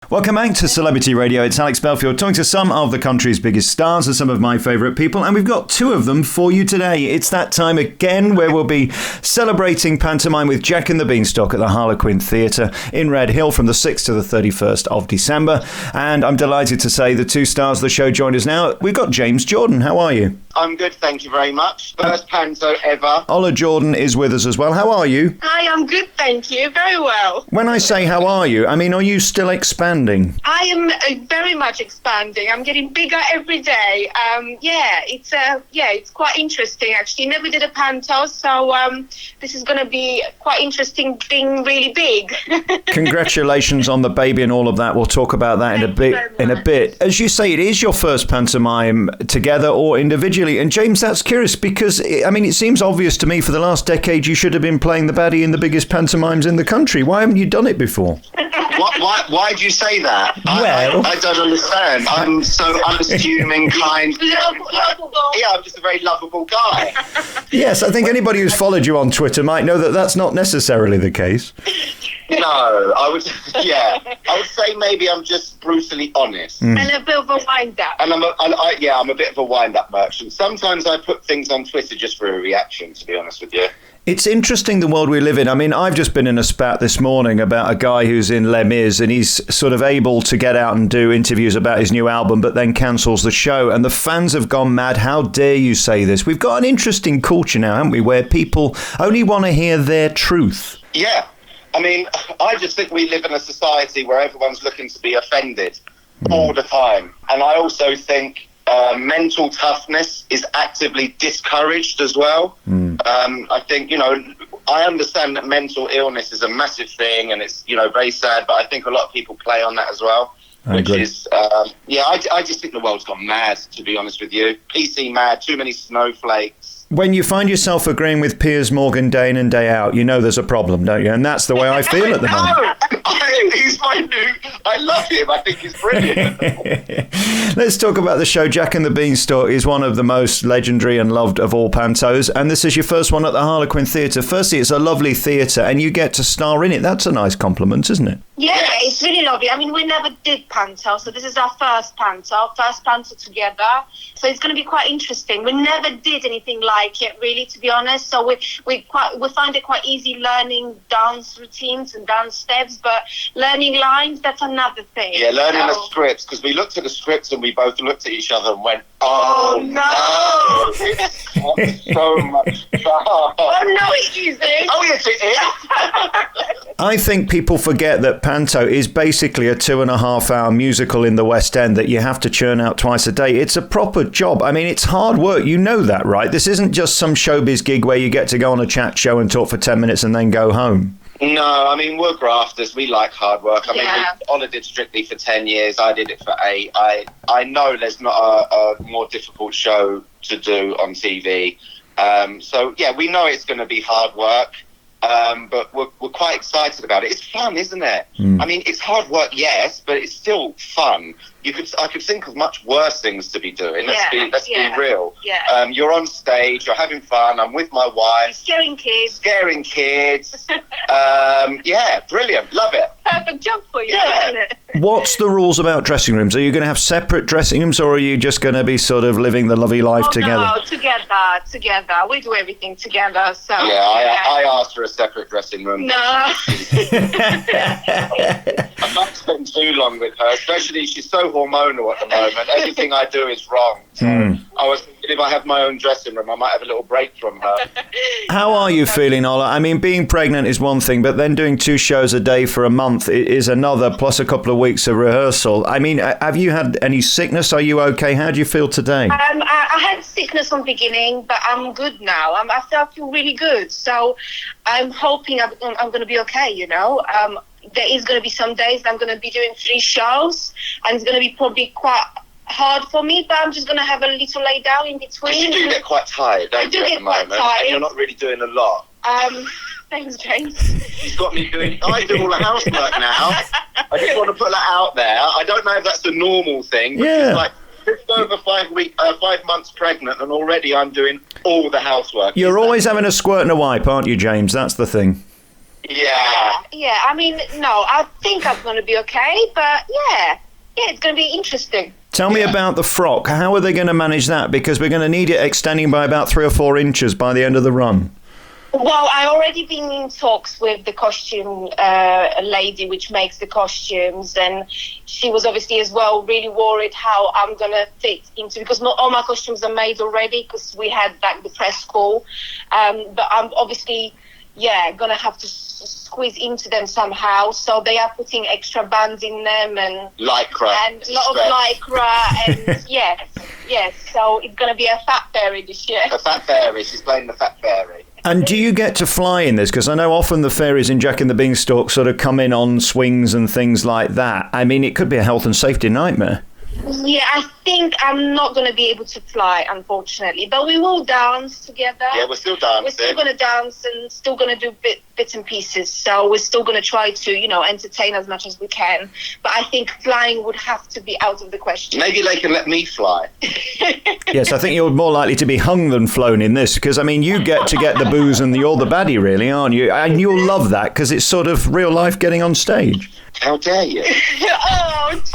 Welcome back to Celebrity Radio. It's Alex Belfield talking to some of the country's biggest stars and some of my favourite people, and we've got two of them for you today. It's that time again where we'll be celebrating pantomime with Jack and the Beanstalk at the Harlequin Theatre in Redhill from the 6th to the 31st of December. And I'm delighted to say the two stars of the show join us now. We've got James Jordan. How are you? I'm good, thank you very much. First panto ever. Ola Jordan is with us as well. How are you? Hi, I'm good, thank you. Very well. When I say how are you, I mean, are you still expanding? I am very much expanding. I'm getting bigger every day. It's quite interesting actually. Never did a panto, so this is going to be quite interesting, being really big. Congratulations on the baby and all of that. We'll talk about that in a bit. As you say, it is your first pantomime together or individually. And James, that's curious because I mean, it seems obvious to me for the last decade you should have been playing the baddie in the biggest pantomimes in the country. Why haven't you done it before? Why do you say that? Well, I don't understand. I'm so unassuming, kind. Lovable. Yeah, I'm just a very lovable guy. Yes, I think anybody who's followed you on Twitter might know that that's not necessarily the case. No, I would say maybe I'm just brutally honest. And a bit of a wind-up. And I'm a bit of a wind-up merchant. Sometimes I put things on Twitter just for a reaction, to be honest with you. It's interesting the world we live in. I mean, I've just been in a spat this morning about a guy who's in Les Mis and he's sort of able to get out and do interviews about his new album, but then cancels the show. And the fans have gone mad. How dare you say this? We've got an interesting culture now, haven't we, where people only want to hear their truth. Yeah. I mean, I just think we live in a society where everyone's looking to be offended all the time. And I also think mental toughness is actively discouraged as well. I think, I understand that mental illness is a massive thing and it's, very sad, but I think a lot of people play on that as well. I just think the world's gone mad, to be honest with you. PC mad, too many snowflakes. When you find yourself agreeing with Piers Morgan day in and day out, you know there's a problem, don't you? And that's the way I feel at the moment. He's my I love him. I think he's brilliant. Let's talk about the show. Jack and the Beanstalk is one of the most legendary and loved of all pantos. And this is your first one at the Harlequin Theatre. Firstly, it's a lovely theatre and you get to star in it. That's a nice compliment, isn't it? Yeah, it's really lovely. I mean, we never did panto, so this is our first panto together. So it's going to be quite interesting. We never did anything like it, really, to be honest. So we find it quite easy learning dance routines and dance steps, but learning lines, that's another thing. Yeah, learning the scripts, because we looked at the scripts and we both looked at each other and went, oh no! It's so much fun. Oh no, it isn't. Oh yes, it is. I think people forget that panto is basically a 2.5 hour musical in the West End that you have to churn out twice a day. It's a proper job. I mean, it's hard work. You know that, right? This isn't just some showbiz gig where you get to go on a chat show and talk for 10 minutes and then go home. No, I mean, we're grafters. We like hard work. I mean, Ola did Strictly for 10 years. I did it for 8. I know there's not a more difficult show to do on TV. So, yeah, we know it's going to be hard work. But we're quite excited about it. It's fun, isn't it? I mean, it's hard work, yes, but it's still fun. I could think of much worse things to be doing. Let's be real. Yeah. You're on stage, you're having fun. I'm with my wife. Scaring kids. Yeah, brilliant. Love it. Perfect job for you, isn't it? What's the rules about dressing rooms? Are you going to have separate dressing rooms or are you just going to be sort of living the lovely life together? No, together. We do everything together. So I asked for a separate dressing room. No. I'm not spending too long with her, especially she's so hormonal at the moment. Everything I do is wrong. So I was thinking if I have my own dressing room, I might have a little break from her. How are you feeling, Ola? I mean, being pregnant is one thing, but then doing 2 shows a day for a month is another, plus a couple of weeks of rehearsal. I mean, have you had any sickness? Are you okay? How do you feel today? I had sickness from the beginning, but I'm good now. I feel really good. So I'm hoping I'm going to be okay, There is going to be some days I'm going to be doing 3 shows, and it's going to be probably quite hard for me, but I'm just going to have a little lay down in between. You do get quite tired, don't you, at the moment? Tired. And you're not really doing a lot. Thanks, James. He's got me I do all the housework now. I just want to put that out there. I don't know if that's a normal thing. Yeah. It's like just over 5 months pregnant, and already I'm doing all the housework. You're always having a squirt and a wipe, aren't you, James? That's the thing. Yeah. I mean, no, I think I'm going to be okay, but yeah, it's going to be interesting. Tell me about the frock. How are they going to manage that? Because we're going to need it extending by about 3 or 4 inches by the end of the run. Well, I already been in talks with the costume lady which makes the costumes, and she was obviously as well really worried how I'm going to fit into, because all my costumes are made already because we had like the press call, but I'm obviously going to have to squeeze into them somehow, so they are putting extra bands in them and lycra and a lot of lycra and yes, so it's going to be a fat fairy this year. A fat fairy, she's playing the fat fairy. And do you get to fly in this? Because I know often the fairies in Jack and the Beanstalk sort of come in on swings and things like that. I mean, it could be a health and safety nightmare. Yeah, I think I'm not going to be able to fly, unfortunately. But we will dance together. Yeah, we're still dancing. We're still going to dance and still going to do bits and pieces. So we're still going to try to, entertain as much as we can. But I think flying would have to be out of the question. Maybe they can let me fly. Yes, I think you're more likely to be hung than flown in this. Because, I mean, you get to get the booze and you're the baddie, really, aren't you? And you'll love that because it's sort of real life getting on stage. How dare you? Not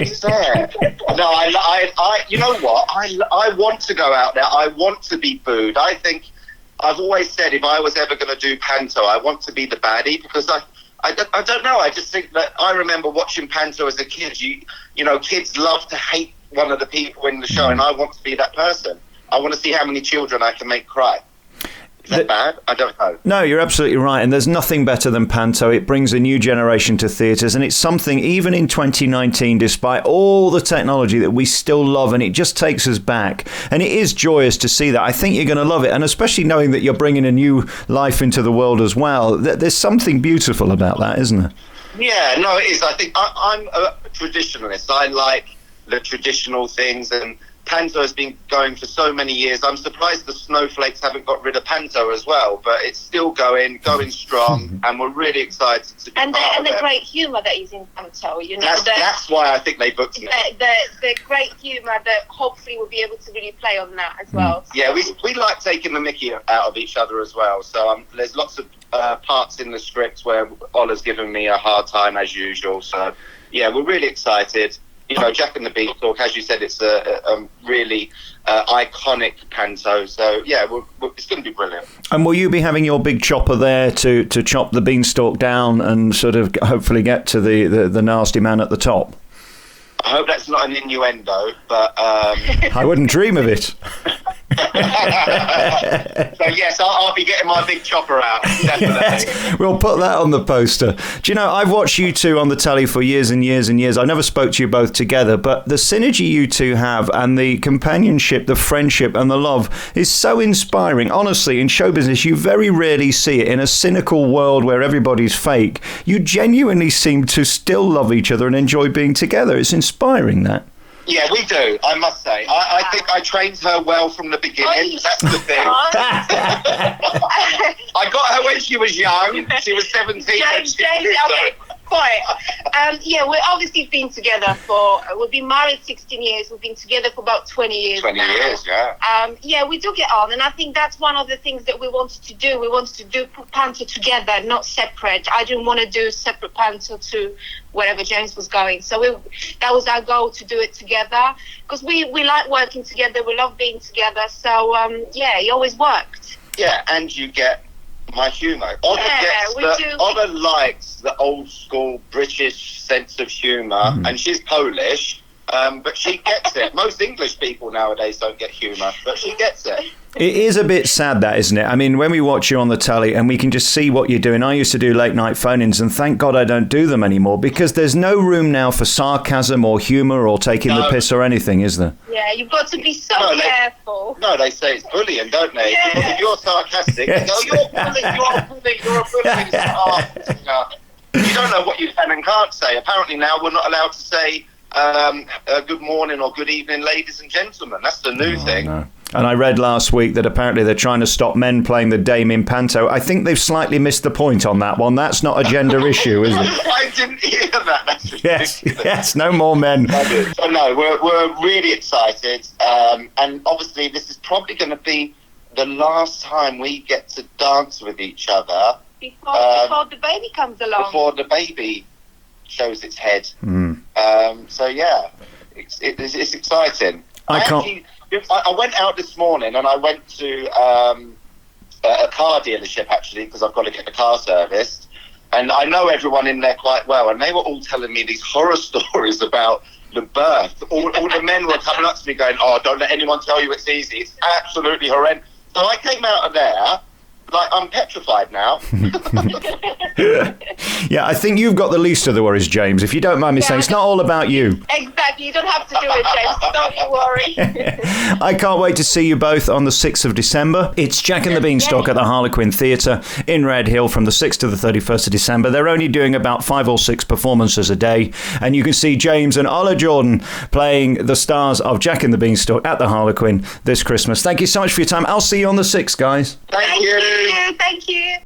fair. No, I you know what? I want to go out there. I want to be booed. I think I've always said if I was ever going to do panto, I want to be the baddie, because I don't know. I just think that I remember watching panto as a kid. You know, kids love to hate one of the people in the show, and I want to be that person. I want to see how many children I can make cry. Is that bad? I don't know. No, you're absolutely right. And there's nothing better than panto. It brings a new generation to theatres. And it's something, even in 2019, despite all the technology, that we still love. And it just takes us back. And it is joyous to see that. I think you're going to love it. And especially knowing that you're bringing a new life into the world as well. There's something beautiful about that, isn't there? Yeah, no, it is. I think I'm a traditionalist. I like the traditional things, and panto has been going for so many years. I'm surprised the Snowflakes haven't got rid of panto as well, but it's still going strong, and we're really excited to be part of it. And the great humour that is in panto, That's why I think they booked me. The great humour that hopefully we'll be able to really play on that as well. Yeah, we like taking the mickey out of each other as well. So there's lots of parts in the script where Ola's giving me a hard time as usual. So yeah, we're really excited. Jack and the Beanstalk, as you said, it's a really iconic panto. So, yeah, it's going to be brilliant. And will you be having your big chopper there to chop the beanstalk down and sort of hopefully get to the nasty man at the top? I hope that's not an innuendo, but... I wouldn't dream of it. So yes, I'll be getting my big chopper out, definitely. Yes, we'll put that on the poster. Do you know, I've watched you two on the telly for years and years and years. I never spoke to you both together, but the synergy you two have and the companionship, the friendship and the love is so inspiring. Honestly, in show business, you very rarely see it. In a cynical world where everybody's fake, you genuinely seem to still love each other and enjoy being together. It's inspiring, that. Yeah, we do, I must say. I think I trained her well from the beginning. That's the thing. I got her when she was young. She was 17. James, okay, quiet. We've obviously been together we've been married 16 years. We've been together for about 20 years 20 now. years, yeah. We do get on, and I think that's one of the things that we wanted to do. We wanted to do panto together, not separate. I didn't want to do separate panto to wherever James was going. So that was our goal, to do it together, because we like working together. We love being together. So, it always worked. Yeah, and you get my humour. Ola likes the old school British sense of humour, and she's Polish, but she gets it. Most English people nowadays don't get humour, but she gets it. It is a bit sad, that, isn't it? I mean, when we watch you on the telly and we can just see what you're doing. I used to do late night phone-ins, and thank God I don't do them anymore, because there's no room now for sarcasm or humour or taking the piss or anything, is there? Yeah, you've got to be so careful. They say it's bullying, don't they? Yeah. If you're sarcastic, they go, you're a bully. You don't know what you can and can't say. Apparently now we're not allowed to say good morning or good evening, ladies and gentlemen. That's the new thing. No. And I read last week that apparently they're trying to stop men playing the dame in panto. I think they've slightly missed the point on that one. That's not a gender issue, is it? I didn't hear that. That's yes, no more men. So no, we're really excited. And obviously this is probably going to be the last time we get to dance with each other before the baby comes along. Before the baby shows its head. So yeah, it's exciting. I went out this morning and I went to a car dealership actually because I've got to get the car serviced. And I know everyone in there quite well, and they were all telling me these horror stories about the birth. All the men were coming up to me going, "Oh, don't let anyone tell you it's easy. It's absolutely horrendous." So I came out of there, like, I'm petrified now. Yeah, I think you've got the least of the worries, James, if you don't mind me saying. It's not all about you. Exactly, you don't have to do it, James. Don't you worry. I can't wait to see you both on the 6th of December. It's Jack and the Beanstalk at the Harlequin Theatre in Redhill from the 6th to the 31st of December. They're only doing about 5 or 6 performances a day, and you can see James and Ola Jordan playing the stars of Jack and the Beanstalk at the Harlequin this Christmas. Thank you so much for your time. I'll see you on the 6th, guys. Thank you. Thank you.